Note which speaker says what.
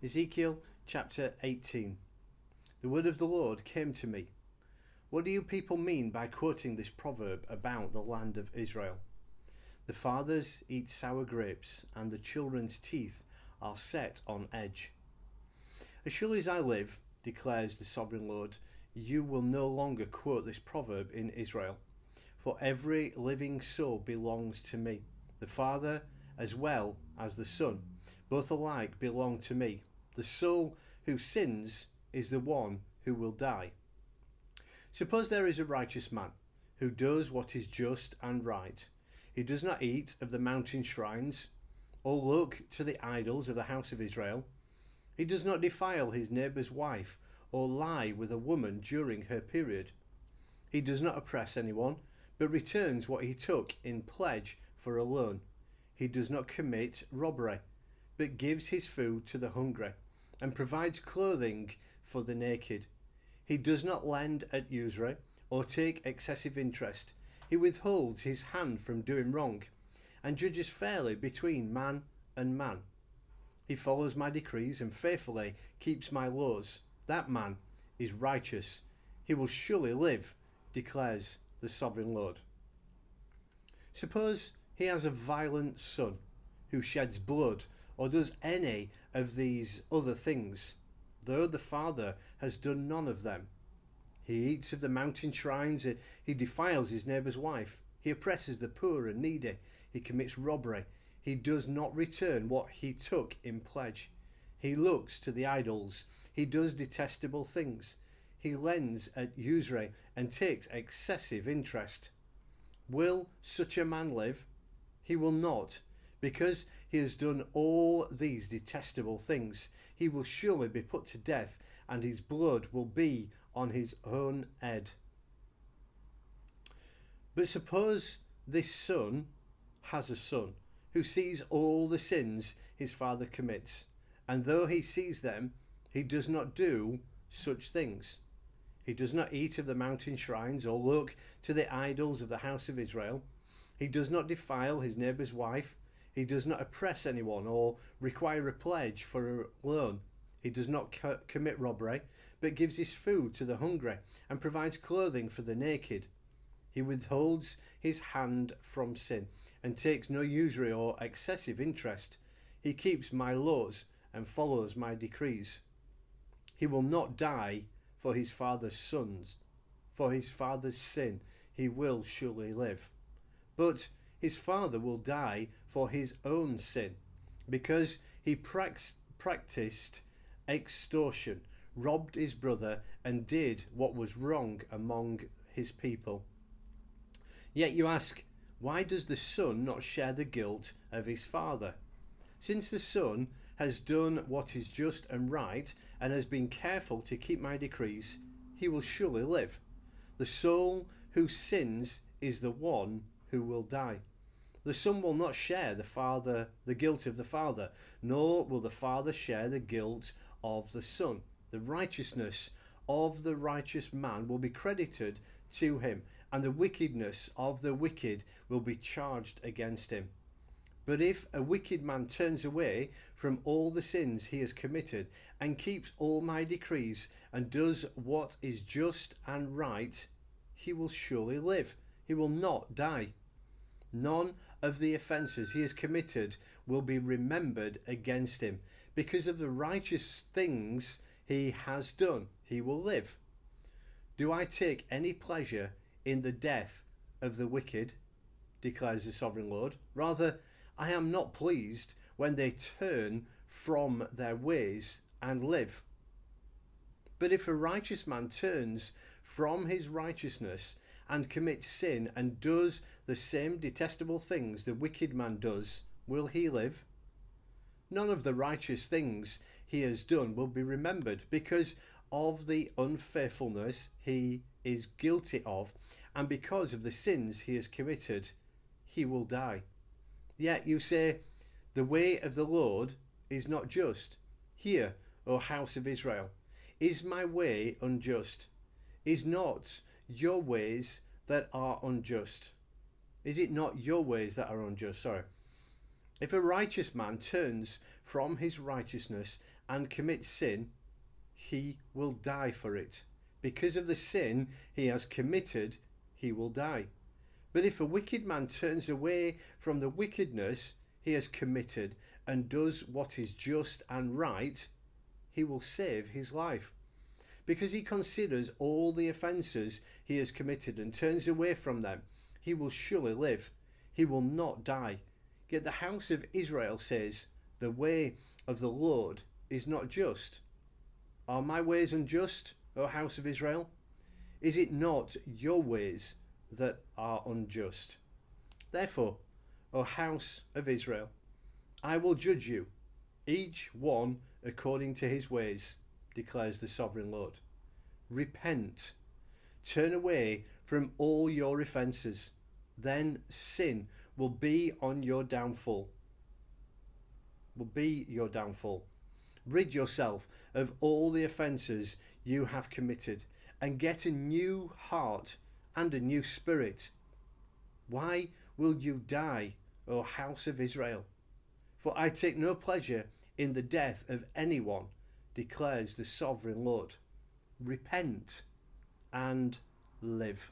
Speaker 1: Ezekiel chapter 18. The word of the Lord came to me. What do you people mean by quoting this proverb about the land of Israel? The fathers eat sour grapes, and the children's teeth are set on edge. As surely as I live, declares the sovereign Lord, you will no longer quote this proverb in Israel. For every living soul belongs to me, the Father as well as the Son. Both alike belong to me. The soul who sins is the one who will die. Suppose there is a righteous man who does what is just and right. He does not eat of the mountain shrines or look to the idols of the house of Israel. He does not defile his neighbour's wife or lie with a woman during her period. He does not oppress anyone, but returns what he took in pledge for a loan. He does not commit robbery, but gives his food to the hungry and provides clothing for the naked. He does not lend at usury or take excessive interest. He withholds his hand from doing wrong and judges fairly between man and man. He follows my decrees and faithfully keeps my laws. That man is righteous. He will surely live, declares the sovereign Lord. Suppose he has a violent son who sheds blood or does any of these other things, though the father has done none of them. He eats of the mountain shrines, he defiles his neighbour's wife, he oppresses the poor and needy, he commits robbery, he does not return what he took in pledge. He looks to the idols, he does detestable things, he lends at usury and takes excessive interest. Will such a man live? He will not. Because he has done all these detestable things, he will surely be put to death, and his blood will be on his own head. But suppose this son has a son who sees all the sins his father commits, and though he sees them, he does not do such things. He does not eat of the mountain shrines or look to the idols of the house of Israel. He does not defile his neighbour's wife. He does not oppress anyone or require a pledge for a loan. He does not commit robbery, but gives his food to the hungry and provides clothing for the naked. He withholds his hand from sin and takes no usury or excessive interest. He keeps my laws and follows my decrees. He will not die for his father's sons. For his father's sin he will surely live. But his father will die for his own sin, because he practiced extortion, robbed his brother, and did what was wrong among his people. Yet you ask, why does the son not share the guilt of his father? Since the son has done what is just and right, and has been careful to keep my decrees, he will surely live. The soul who sins is the one who will die. The son will not share the guilt of the father, nor will the father share the guilt of the son. The righteousness of the righteous man will be credited to him, and the wickedness of the wicked will be charged against him. But if a wicked man turns away from all the sins he has committed, and keeps all my decrees, and does what is just and right, he will surely live. He will not die. None of the offences he has committed will be remembered against him. Because of the righteous things he has done, he will live. Do I take any pleasure in the death of the wicked? Declares the sovereign Lord. Rather, I am not pleased when they turn from their ways and live. But if a righteous man turns from his righteousness and commits sin and does the same detestable things the wicked man does, will he live? None of the righteous things he has done will be remembered because of the unfaithfulness he is guilty of, and because of the sins he has committed, he will die. Yet you say, the way of the Lord is not just. Hear, O house of Israel. Is my way unjust? Is not your ways that are unjust? Is it not your ways that are unjust? Sorry. If a righteous man turns from his righteousness and commits sin, he will die for it. Because of the sin he has committed, he will die. But if a wicked man turns away from the wickedness he has committed and does what is just and right, he will save his life. Because he considers all the offences he has committed and turns away from them, he will surely live. He will not die. Yet the house of Israel says, "The way of the Lord is not just." Are my ways unjust, O house of Israel? Is it not your ways that are unjust? Therefore, O house of Israel, I will judge you, each one according to his ways, declares the sovereign Lord. Repent, turn away from all your offences, then sin will be your downfall. Rid yourself of all the offences you have committed and get a new heart and a new spirit. Why will you die, O house of Israel? For I take no pleasure in the death of anyone, declares the sovereign Lord. Repent and live.